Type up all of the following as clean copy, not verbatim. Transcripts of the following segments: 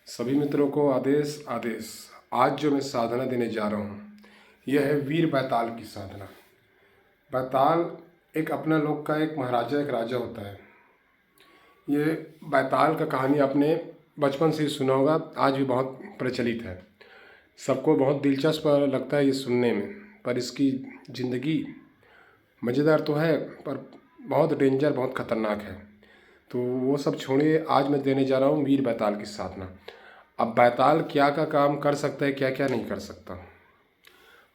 सभी मित्रों को आदेश आदेश। आज जो मैं साधना देने जा रहा हूँ यह है वीर बैताल की साधना। बैताल एक अपना लोक का एक महाराजा एक राजा होता है। ये बैताल का कहानी आपने बचपन से ही सुना होगा, आज भी बहुत प्रचलित है। सबको बहुत दिलचस्प लगता है ये सुनने में, पर इसकी ज़िंदगी मज़ेदार तो है पर बहुत डेंजर, बहुत ख़तरनाक है। तो वो सब छोड़िए, आज मैं देने जा रहा हूँ वीर बैताल की साधना। अब बैताल क्या का काम कर सकता है, क्या क्या नहीं कर सकता।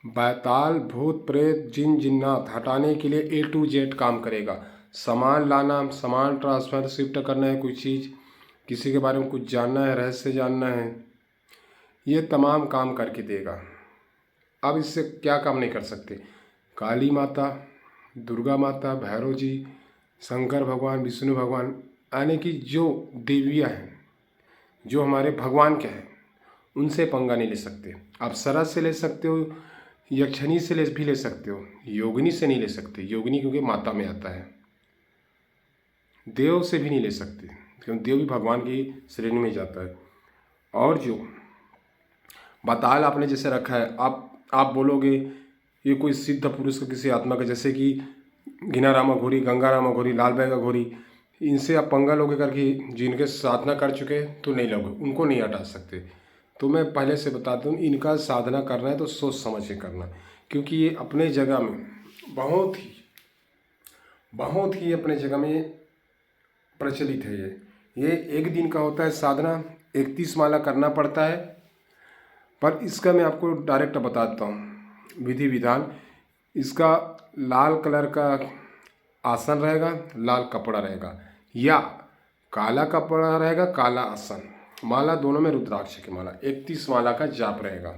बैताल भूत प्रेत जिन जिन्नात हटाने के लिए A to Z काम करेगा। सामान लाना, सामान ट्रांसफ़र शिफ्ट करना है, कोई चीज़ किसी के बारे में कुछ जानना है, रहस्य जानना है, ये तमाम काम करके देगा। अब इससे क्या काम नहीं कर सकते। काली माता, दुर्गा माता, भैरव जी, शंकर भगवान, विष्णु भगवान, यानी कि जो देवियाँ हैं, जो हमारे भगवान के हैं, उनसे पंगा नहीं ले सकते। आप सरस से ले सकते हो, यक्षिणी से भी ले सकते हो, योगिनी से नहीं ले सकते। योगिनी क्योंकि माता में आता है। देव से भी नहीं ले सकते क्योंकि देव भी भगवान की श्रेणी में जाता है। और जो बताल आपने जैसे रखा है, आप बोलोगे ये कोई सिद्ध पुरुष का किसी आत्मा का, जैसे कि घिना रामा घोरी, गंगा रामा घोरी, लाल बैगा घोरी, इनसे आप पंगा लोगे करके जिनके साधना कर चुके तो नहीं लोगे, उनको नहीं हटा सकते। तो मैं पहले से बताता हूँ, इनका साधना करना है तो सोच समझ के करना, क्योंकि ये अपने जगह में बहुत ही अपने जगह में प्रचलित है। ये एक दिन का होता है साधना, 31 माला करना पड़ता है। पर इसका मैं आपको डायरेक्ट बताता हूँ विधि विधान। इसका लाल कलर का आसन रहेगा, लाल कपड़ा रहेगा, या काला कपड़ा रहेगा, काला आसन। माला दोनों में रुद्राक्ष की माला, 31 माला का जाप रहेगा।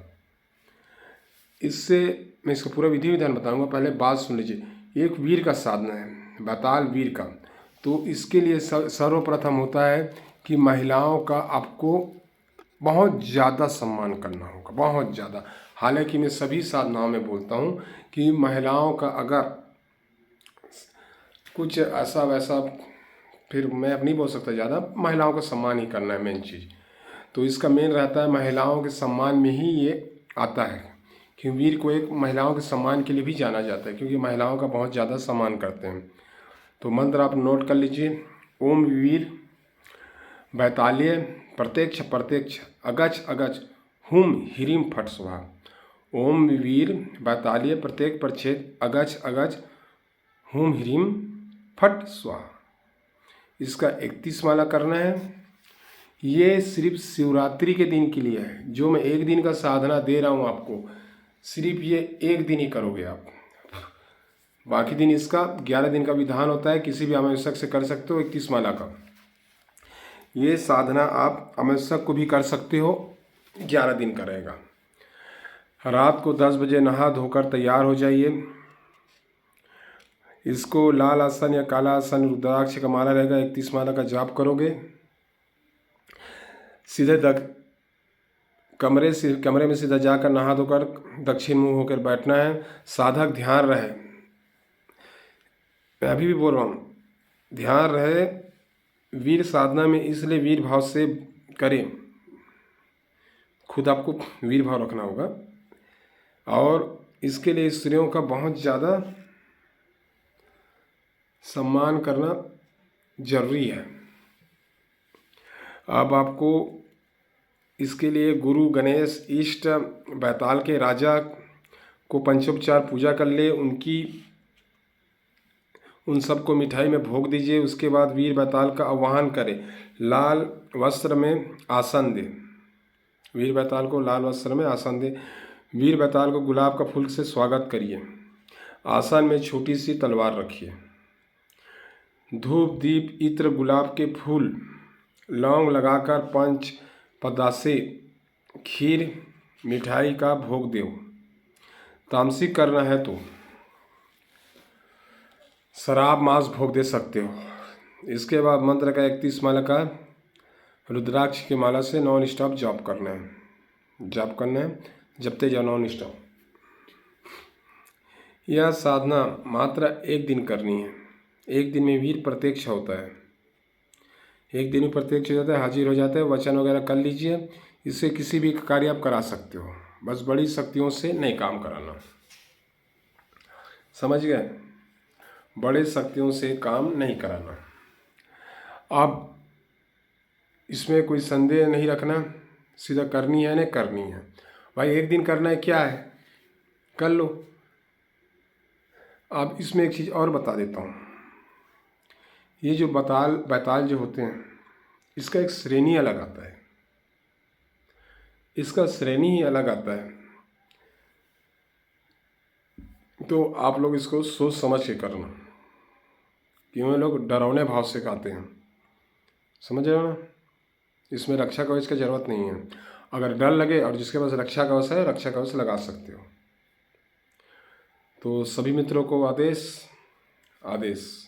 इससे मैं इसका पूरा विधि विधान बताऊंगा, पहले बात सुन लीजिए। एक वीर का साधना है, बैताल वीर का। तो इसके लिए सर्वप्रथम होता है कि महिलाओं का आपको बहुत ज़्यादा सम्मान करना होगा, बहुत ज़्यादा। हालांकि मैं सभी साधनाओं में बोलता हूँ कि महिलाओं का अगर कुछ ऐसा वैसा, फिर मैं अब नहीं बोल सकता ज़्यादा, महिलाओं का सम्मान ही करना है मेन चीज़। तो इसका मेन रहता है महिलाओं के सम्मान में ही ये आता है कि वीर को एक महिलाओं के सम्मान के लिए भी जाना जाता है, क्योंकि महिलाओं का बहुत ज़्यादा सम्मान करते हैं। तो मंत्र आप नोट कर लीजिए। ओम वीर बैताल्य प्रत्यक्ष प्रत्यक्ष अगच अगच हुम ह्रीम फट स्वाहा। ओम वीर बैताल्य प्रत्येक प्रच्छेद अगच अगच हुम ह्रीम फट स्वाहा। इसका 31 माला करना है। ये सिर्फ शिवरात्रि के दिन के लिए है। जो मैं एक दिन का साधना दे रहा हूँ आपको, सिर्फ ये एक दिन ही करोगे आप। बाकी दिन इसका 11 दिन का विधान होता है, किसी भी अमावस्या से कर सकते हो 31 माला का। ये साधना आप अमावस्या को भी कर सकते हो, 11 दिन का रहेगा। रात को 10 बजे नहा धोकर तैयार हो जाइए। इसको लाल आसन या काला आसन, रुद्राक्ष का माला रहेगा, 31 माला का जाप करोगे। सीधे कमरे में सीधा जाकर नहा धोकर दक्षिण मुंह होकर बैठना है। साधक ध्यान रहे, मैं अभी भी बोल रहा हूँ, ध्यान रहे। वीर साधना में इसलिए वीर भाव से करें, खुद आपको वीर भाव रखना होगा। और इसके लिए स्त्रियों का बहुत ज़्यादा सम्मान करना जरूरी है। अब आपको इसके लिए गुरु गणेश इष्ट बैताल के राजा को पंचोपचार पूजा कर ले, उन सबको मिठाई में भोग दीजिए। उसके बाद वीर बैताल का आह्वान करें, लाल वस्त्र में आसन दे। वीर बैताल को लाल वस्त्र में आसन दे। वीर बैताल को गुलाब का फूल से स्वागत करिए। आसन में छोटी सी तलवार रखिए। धूप दीप इत्र गुलाब के फूल लौंग लगाकर पंच पदासे खीर मिठाई का भोग दो। तामसिक करना है तो शराब मांस भोग दे सकते हो। इसके बाद मंत्र का 31 माला का रुद्राक्ष की माला से नॉन स्टॉप जप करना है, जपते जाओ नॉन स्टॉप। यह साधना मात्र एक दिन करनी है। एक दिन में वीर प्रत्यक्ष होता है। एक दिन में प्रत्यक्ष हो जाता है, हाजिर हो जाता है। वचन वगैरह कर लीजिए, इससे किसी भी कार्य आप करा सकते हो, बस बड़ी शक्तियों से नहीं काम कराना। समझ गए? बड़े शक्तियों से काम नहीं कराना। आप इसमें कोई संदेह नहीं रखना, सीधा करनी है नहीं करनी है। भाई एक दिन करना है, क्या है, कर लो। अब इसमें एक चीज़ और बता देता हूँ। ये जो बैताल जो होते हैं, इसका एक श्रेणी अलग आता है, इसका श्रेणी ही अलग आता है। तो आप लोग इसको सोच समझ के करना, क्यों लोग डरावने भाव से कहते हैं। समझ रहे हो ना? इसमें रक्षा कवच की ज़रूरत नहीं है। अगर डर लगे और जिसके पास रक्षा कवच है, रक्षा कवच लगा सकते हो। तो सभी मित्रों को आदेश आदेश।